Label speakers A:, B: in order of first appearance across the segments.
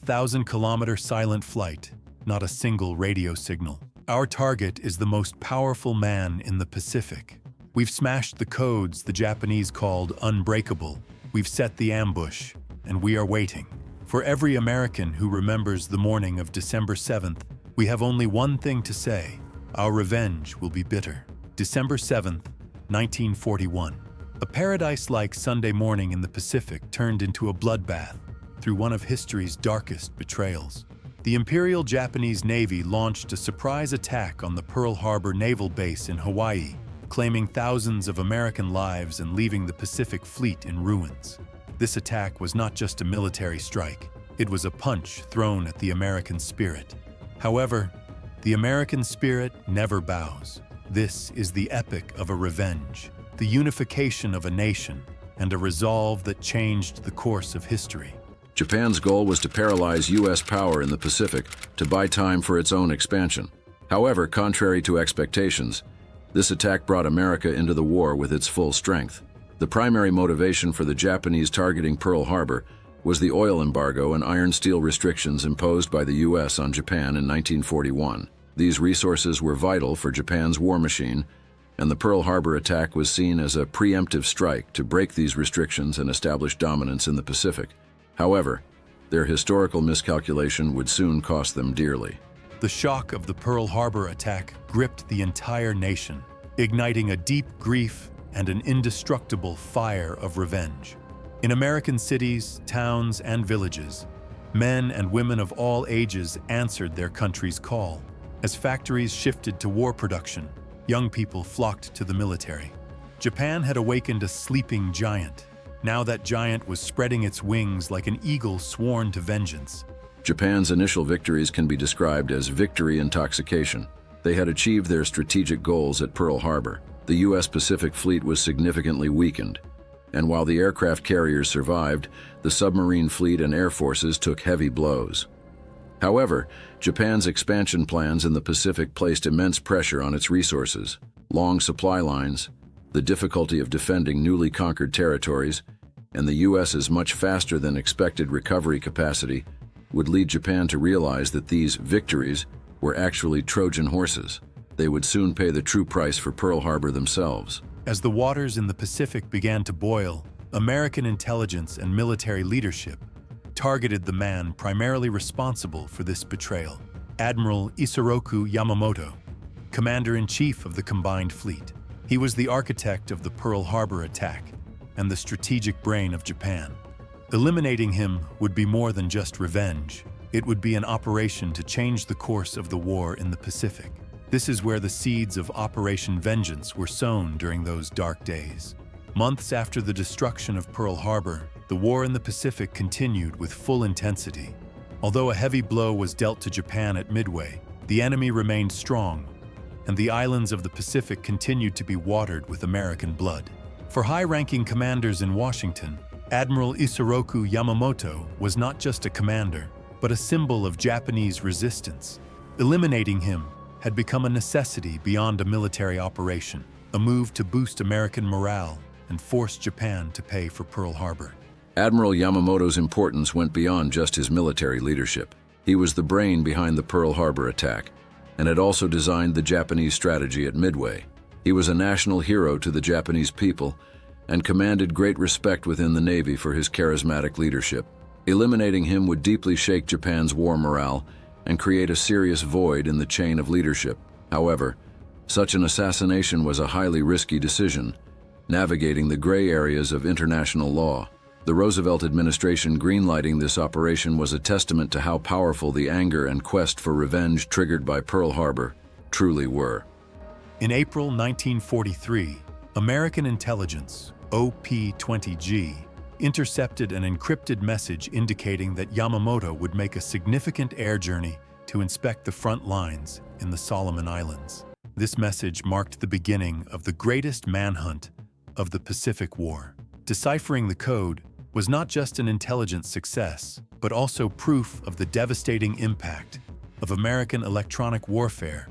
A: 1,000-kilometer silent flight, not a single radio signal. Our target is the most powerful man in the Pacific. We've smashed the codes the Japanese called unbreakable. We've set the ambush, and we are waiting. For every American who remembers the morning of December 7th, we have only one thing to say: our revenge will be bitter. December 7th, 1941. A paradise-like Sunday morning in the Pacific turned into a bloodbath through one of history's darkest betrayals. The Imperial Japanese Navy launched a surprise attack on the Pearl Harbor Naval Base in Hawaii, claiming thousands of American lives and leaving the Pacific Fleet in ruins. This attack was not just a military strike, it was a punch thrown at the American spirit. However, the American spirit never bows. This is the epic of a revenge, the unification of a nation, and a resolve that changed the course of history.
B: Japan's goal was to paralyze U.S. power in the Pacific to buy time for its own expansion. However, contrary to expectations, this attack brought America into the war with its full strength. The primary motivation for the Japanese targeting Pearl Harbor was the oil embargo and iron steel restrictions imposed by the U.S. on Japan in 1941. These resources were vital for Japan's war machine, and the Pearl Harbor attack was seen as a preemptive strike to break these restrictions and establish dominance in the Pacific. However, their historical miscalculation would soon cost them dearly.
A: The shock of the Pearl Harbor attack gripped the entire nation, igniting a deep grief and an indestructible fire of revenge. In American cities, towns, and villages, men and women of all ages answered their country's call. As factories shifted to war production, young people flocked to the military. Japan had awakened a sleeping giant. Now that giant was spreading its wings like an eagle sworn to vengeance.
B: Japan's initial victories can be described as victory intoxication. They had achieved their strategic goals at Pearl Harbor. The U.S. Pacific Fleet was significantly weakened, and while the aircraft carriers survived, the submarine fleet and air forces took heavy blows. However, Japan's expansion plans in the Pacific placed immense pressure on its resources. Long supply lines, the difficulty of defending newly conquered territories, and the U.S.'s much faster than expected recovery capacity would lead Japan to realize that these victories were actually Trojan horses. They would soon pay the true price for Pearl Harbor themselves.
A: As the waters in the Pacific began to boil, American intelligence and military leadership targeted the man primarily responsible for this betrayal, Admiral Isoroku Yamamoto, Commander-in-Chief of the Combined Fleet. He was the architect of the Pearl Harbor attack and the strategic brain of Japan. Eliminating him would be more than just revenge. It would be an operation to change the course of the war in the Pacific. This is where the seeds of Operation Vengeance were sown during those dark days. Months after the destruction of Pearl Harbor, the war in the Pacific continued with full intensity. Although a heavy blow was dealt to Japan at Midway, the enemy remained strong, and the islands of the Pacific continued to be watered with American blood. For high-ranking commanders in Washington, Admiral Isoroku Yamamoto was not just a commander, but a symbol of Japanese resistance. Eliminating him had become a necessity beyond a military operation, a move to boost American morale and force Japan to pay for Pearl Harbor.
B: Admiral Yamamoto's importance went beyond just his military leadership. He was the brain behind the Pearl Harbor attack, and had also designed the Japanese strategy at Midway. He was a national hero to the Japanese people and commanded great respect within the Navy for his charismatic leadership. Eliminating him would deeply shake Japan's war morale and create a serious void in the chain of leadership. However, such an assassination was a highly risky decision, navigating the gray areas of international law. The Roosevelt administration greenlighting this operation was a testament to how powerful the anger and quest for revenge triggered by Pearl Harbor truly were.
A: In April 1943, American intelligence, OP-20G, intercepted an encrypted message indicating that Yamamoto would make a significant air journey to inspect the front lines in the Solomon Islands. This message marked the beginning of the greatest manhunt of the Pacific War. Deciphering the code was not just an intelligence success, but also proof of the devastating impact of American electronic warfare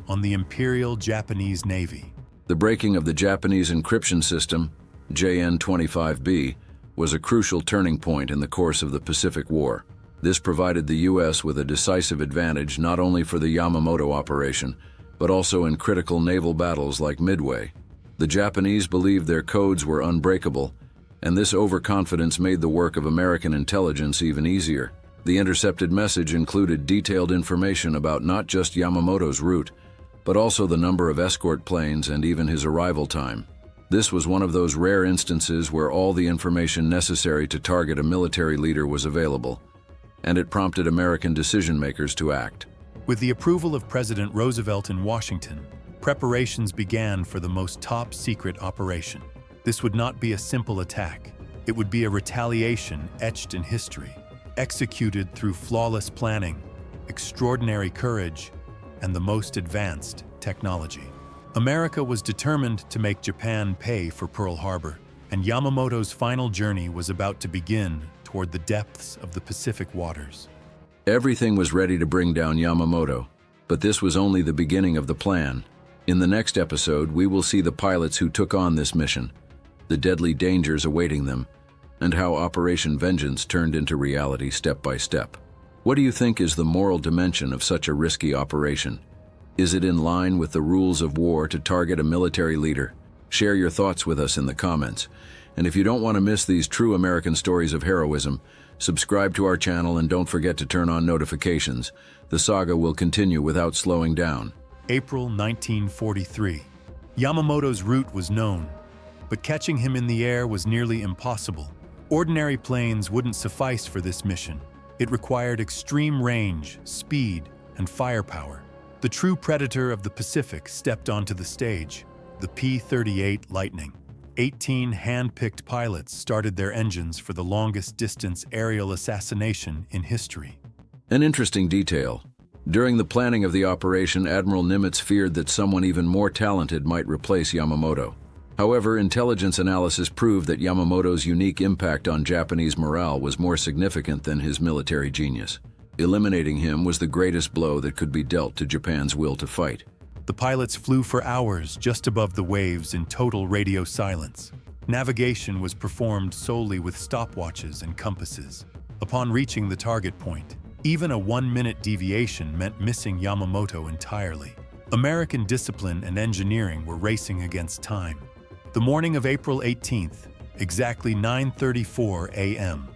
A: on the Imperial Japanese Navy.
B: The breaking of the Japanese encryption system, JN-25B, was a crucial turning point in the course of the Pacific War. This provided the U.S. with a decisive advantage not only for the Yamamoto operation, but also in critical naval battles like Midway. The Japanese believed their codes were unbreakable, and this overconfidence made the work of American intelligence even easier. The intercepted message included detailed information about not just Yamamoto's route, but also the number of escort planes and even his arrival time. This was one of those rare instances where all the information necessary to target a military leader was available, and it prompted American decision-makers to act.
A: With the approval of President Roosevelt in Washington, preparations began for the most top-secret operation. This would not be a simple attack. It would be a retaliation etched in history, executed through flawless planning, extraordinary courage, and the most advanced technology. America was determined to make Japan pay for Pearl Harbor, and Yamamoto's final journey was about to begin toward the depths of the Pacific waters.
B: Everything was ready to bring down Yamamoto, but this was only the beginning of the plan. In the next episode, we will see the pilots who took on this mission, the deadly dangers awaiting them, and how Operation Vengeance turned into reality step by step. What do you think is the moral dimension of such a risky operation? Is it in line with the rules of war to target a military leader? Share your thoughts with us in the comments. And if you don't want to miss these true American stories of heroism, subscribe to our channel and don't forget to turn on notifications. The saga will continue without slowing down.
A: April 1943. Yamamoto's route was known, but catching him in the air was nearly impossible. Ordinary planes wouldn't suffice for this mission. It required extreme range, speed, and firepower. The true predator of the Pacific stepped onto the stage, the P-38 Lightning. 18 hand-picked pilots started their engines for the longest-distance aerial assassination in history.
B: An interesting detail. During the planning of the operation, Admiral Nimitz feared that someone even more talented might replace Yamamoto. However, intelligence analysis proved that Yamamoto's unique impact on Japanese morale was more significant than his military genius. Eliminating him was the greatest blow that could be dealt to Japan's will to fight.
A: The pilots flew for hours just above the waves in total radio silence. Navigation was performed solely with stopwatches and compasses. Upon reaching the target point, even a 1-minute deviation meant missing Yamamoto entirely. American discipline and engineering were racing against time. The morning of April 18th, exactly 9:34 a.m.,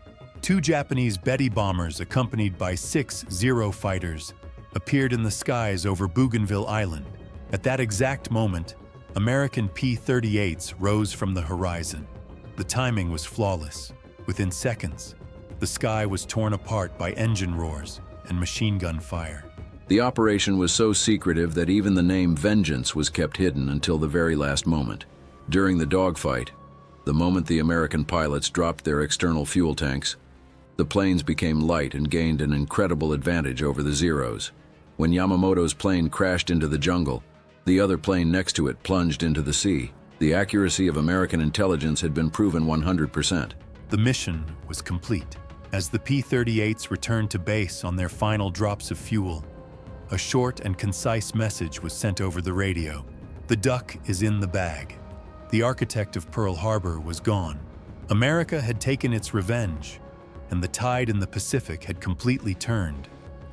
A: 2 Japanese Betty bombers accompanied by 6 Zero fighters appeared in the skies over Bougainville Island. At that exact moment, American P-38s rose from the horizon. The timing was flawless. Within seconds, the sky was torn apart by engine roars and machine gun fire.
B: The operation was so secretive that even the name Vengeance was kept hidden until the very last moment. During the dogfight, the moment the American pilots dropped their external fuel tanks, the planes became light and gained an incredible advantage over the Zeros. When Yamamoto's plane crashed into the jungle, the other plane next to it plunged into the sea. The accuracy of American intelligence had been proven 100%.
A: The mission was complete. As the P-38s returned to base on their final drops of fuel, a short and concise message was sent over the radio. The duck is in the bag. The architect of Pearl Harbor was gone. America had taken its revenge, and the tide in the Pacific had completely turned.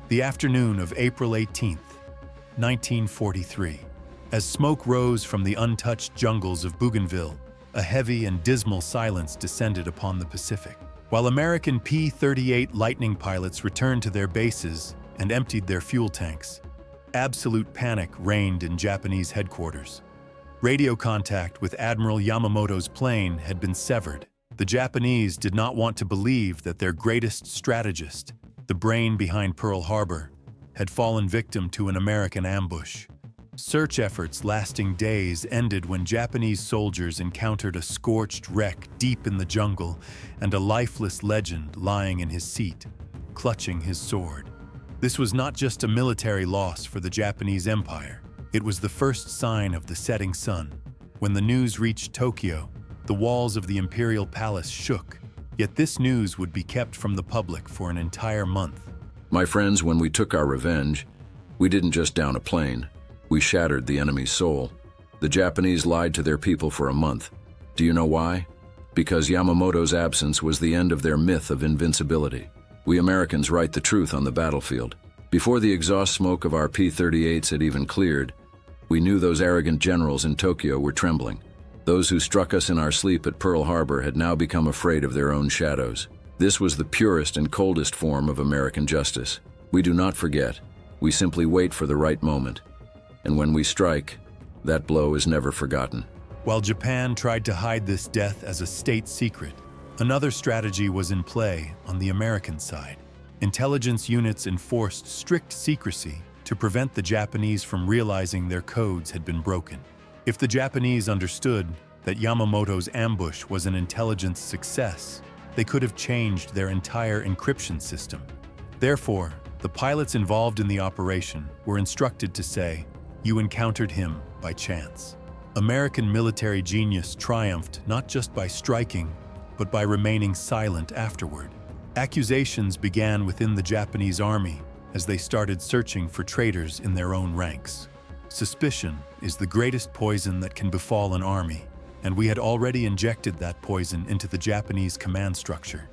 A: The afternoon of April 18th, 1943. As smoke rose from the untouched jungles of Bougainville, a heavy and dismal silence descended upon the Pacific. While American P-38 Lightning pilots returned to their bases and emptied their fuel tanks, absolute panic reigned in Japanese headquarters. Radio contact with Admiral Yamamoto's plane had been severed. The Japanese did not want to believe that their greatest strategist, the brain behind Pearl Harbor, had fallen victim to an American ambush. Search efforts lasting days ended when Japanese soldiers encountered a scorched wreck deep in the jungle and a lifeless legend lying in his seat, clutching his sword. This was not just a military loss for the Japanese Empire. It was the first sign of the setting sun. When the news reached Tokyo, the walls of the imperial palace shook. Yet this news would be kept from the public for an entire month.
B: My friends, when we took our revenge, we didn't just down a plane. We shattered the enemy's soul. The Japanese lied to their people for a month. Do you know why? Because Yamamoto's absence was the end of their myth of invincibility. We Americans write the truth on the battlefield. Before the exhaust smoke of our P-38s had even cleared, we knew those arrogant generals in Tokyo were trembling. Those who struck us in our sleep at Pearl Harbor had now become afraid of their own shadows. This was the purest and coldest form of American justice. We do not forget. We simply wait for the right moment. And when we strike, that blow is never forgotten.
A: While Japan tried to hide this death as a state secret, another strategy was in play on the American side. Intelligence units enforced strict secrecy to prevent the Japanese from realizing their codes had been broken. If the Japanese understood that Yamamoto's ambush was an intelligence success, they could have changed their entire encryption system. Therefore, the pilots involved in the operation were instructed to say, "You encountered him by chance." American military genius triumphed not just by striking, but by remaining silent afterward. Accusations began within the Japanese army as they started searching for traitors in their own ranks. Suspicion is the greatest poison that can befall an army, and we had already injected that poison into the Japanese command structure.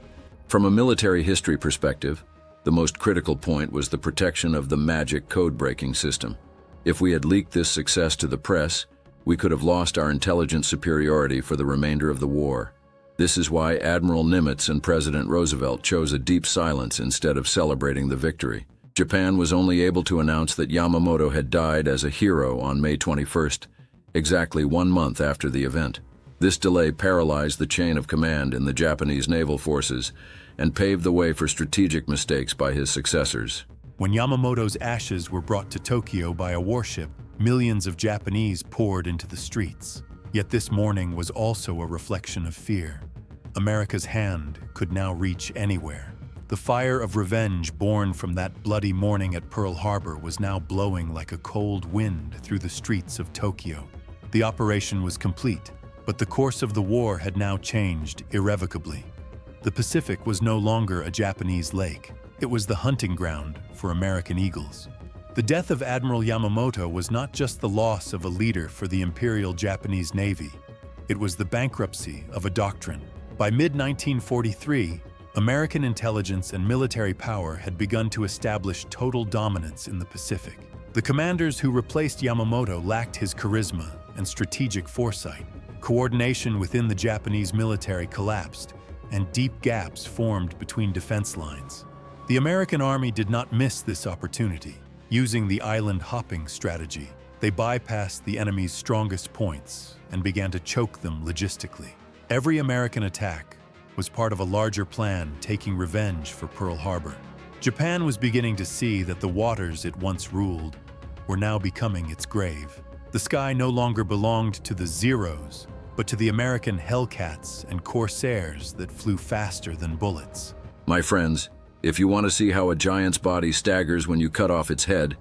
B: From a military history perspective, the most critical point was the protection of the magic code-breaking system. If we had leaked this success to the press, we could have lost our intelligence superiority for the remainder of the war. This is why Admiral Nimitz and President Roosevelt chose a deep silence instead of celebrating the victory. Japan was only able to announce that Yamamoto had died as a hero on May 21st, exactly 1 month after the event. This delay paralyzed the chain of command in the Japanese naval forces and paved the way for strategic mistakes by his successors.
A: When Yamamoto's ashes were brought to Tokyo by a warship, millions of Japanese poured into the streets. Yet this mourning was also a reflection of fear. America's hand could now reach anywhere. The fire of revenge born from that bloody morning at Pearl Harbor was now blowing like a cold wind through the streets of Tokyo. The operation was complete, but the course of the war had now changed irrevocably. The Pacific was no longer a Japanese lake. It was the hunting ground for American eagles. The death of Admiral Yamamoto was not just the loss of a leader for the Imperial Japanese Navy. It was the bankruptcy of a doctrine. By mid-1943, American intelligence and military power had begun to establish total dominance in the Pacific. The commanders who replaced Yamamoto lacked his charisma and strategic foresight. Coordination within the Japanese military collapsed, and deep gaps formed between defense lines. The American Army did not miss this opportunity. Using the island-hopping strategy, they bypassed the enemy's strongest points and began to choke them logistically. Every American attack was part of a larger plan taking revenge for Pearl Harbor. Japan was beginning to see that the waters it once ruled were now becoming its grave. The sky no longer belonged to the Zeros, but to the American Hellcats and Corsairs that flew faster than bullets.
B: My friends, if you want to see how a giant's body staggers when you cut off its head,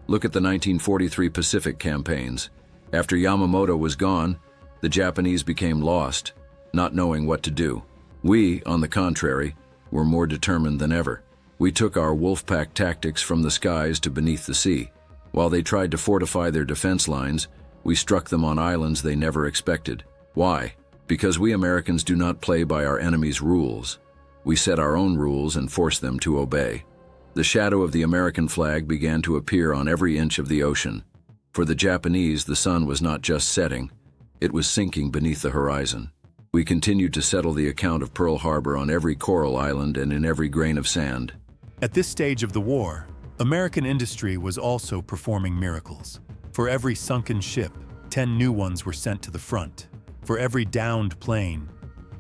B: look at the 1943 Pacific campaigns. After Yamamoto was gone, the Japanese became lost, not knowing what to do. We, on the contrary, were more determined than ever. We took our wolfpack tactics from the skies to beneath the sea. While they tried to fortify their defense lines, we struck them on islands they never expected. Why? Because we Americans do not play by our enemy's rules. We set our own rules and force them to obey. The shadow of the American flag began to appear on every inch of the ocean. For the Japanese, the sun was not just setting, it was sinking beneath the horizon. We continued to settle the account of Pearl Harbor on every coral island and in every grain of sand.
A: At this stage of the war, American industry was also performing miracles. For every sunken ship, 10 new ones were sent to the front. For every downed plane,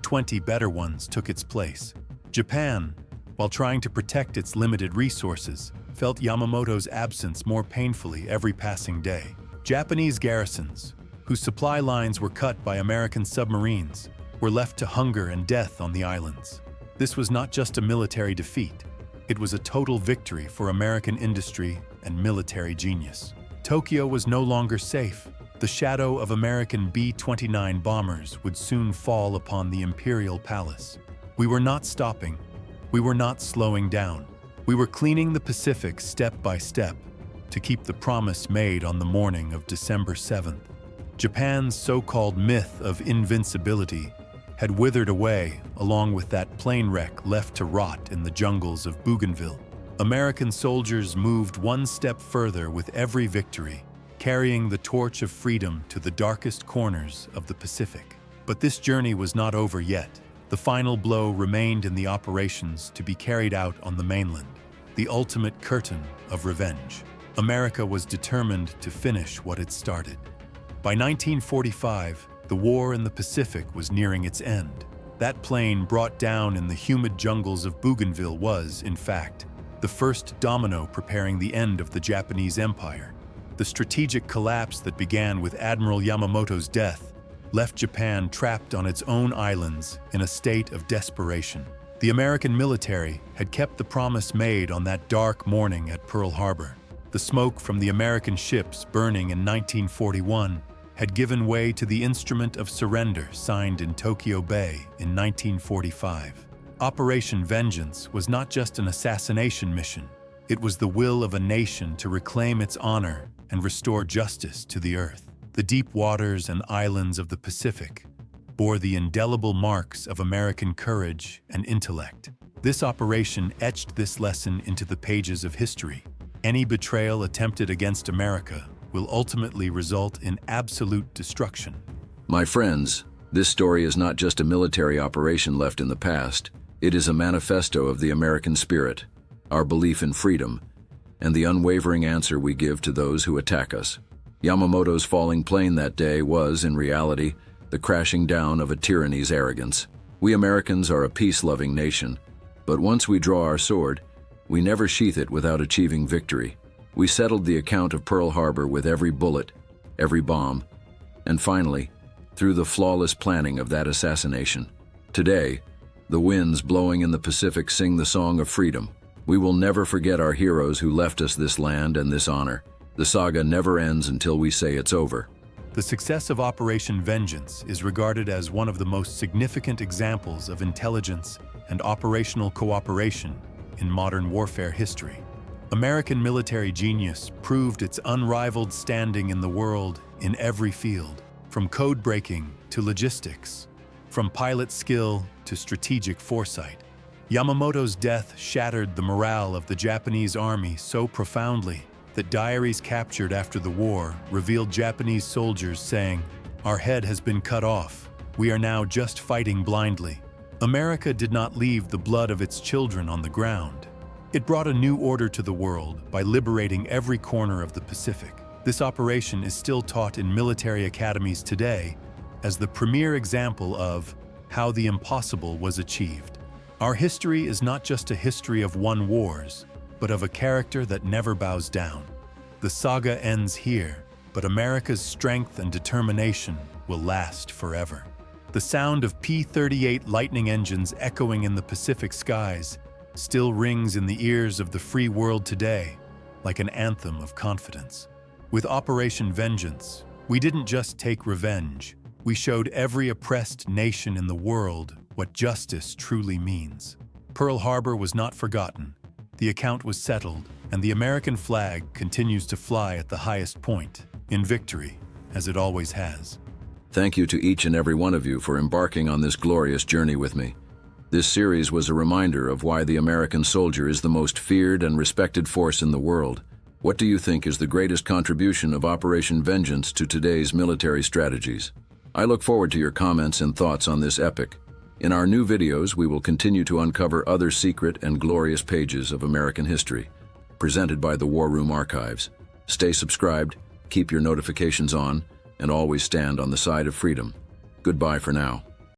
A: 20 better ones took its place. Japan, while trying to protect its limited resources, felt Yamamoto's absence more painfully every passing day. Japanese garrisons, whose supply lines were cut by American submarines, were left to hunger and death on the islands. This was not just a military defeat, it was a total victory for American industry and military genius. Tokyo was no longer safe. The shadow of American B-29 bombers would soon fall upon the Imperial Palace. We were not stopping. We were not slowing down. We were cleaning the Pacific step by step to keep the promise made on the morning of December 7th. Japan's so-called myth of invincibility had withered away along with that plane wreck left to rot in the jungles of Bougainville. American soldiers moved one step further with every victory, carrying the torch of freedom to the darkest corners of the Pacific. But this journey was not over yet. The final blow remained in the operations to be carried out on the mainland, the ultimate curtain of revenge. America was determined to finish what it started. By 1945, the war in the Pacific was nearing its end. That plane brought down in the humid jungles of Bougainville was, in fact, the first domino preparing the end of the Japanese Empire. The strategic collapse that began with Admiral Yamamoto's death left Japan trapped on its own islands in a state of desperation. The American military had kept the promise made on that dark morning at Pearl Harbor. The smoke from the American ships burning in 1941 had given way to the instrument of surrender signed in Tokyo Bay in 1945. Operation Vengeance was not just an assassination mission. It was the will of a nation to reclaim its honor and restore justice to the earth. The deep waters and islands of the Pacific bore the indelible marks of American courage and intellect. This operation etched this lesson into the pages of history. Any betrayal attempted against America will ultimately result in absolute destruction.
B: My friends, this story is not just a military operation left in the past. It is a manifesto of the American spirit, our belief in freedom, and the unwavering answer we give to those who attack us. Yamamoto's falling plane that day was, in reality, the crashing down of a tyranny's arrogance. We Americans are a peace-loving nation, but once we draw our sword, we never sheath it without achieving victory. We settled the account of Pearl Harbor with every bullet, every bomb, and finally, through the flawless planning of that assassination. Today, the winds blowing in the Pacific sing the song of freedom. We will never forget our heroes who left us this land and this honor. The saga never ends until we say it's over.
A: The success of Operation Vengeance is regarded as one of the most significant examples of intelligence and operational cooperation in modern warfare history. American military genius proved its unrivaled standing in the world in every field, from code breaking to logistics, from pilot skill to strategic foresight. Yamamoto's death shattered the morale of the Japanese army so profoundly that diaries captured after the war revealed Japanese soldiers saying, "Our head has been cut off. We are now just fighting blindly." America did not leave the blood of its children on the ground. It brought a new order to the world by liberating every corner of the Pacific. This operation is still taught in military academies today as the premier example of how the impossible was achieved. Our history is not just a history of won wars, but of a character that never bows down. The saga ends here, but America's strength and determination will last forever. The sound of P-38 Lightning engines echoing in the Pacific skies still rings in the ears of the free world today, like an anthem of confidence. With Operation Vengeance, we didn't just take revenge. We showed every oppressed nation in the world what justice truly means. Pearl Harbor was not forgotten. The account was settled, and the American flag continues to fly at the highest point, in victory, as it always has.
B: Thank you to each and every one of you for embarking on this glorious journey with me. This series was a reminder of why the American soldier is the most feared and respected force in the world. What do you think is the greatest contribution of Operation Vengeance to today's military strategies? I look forward to your comments and thoughts on this epic. In our new videos, we will continue to uncover other secret and glorious pages of American history, presented by the War Room Archives. Stay subscribed, keep your notifications on, and always stand on the side of freedom. Goodbye for now.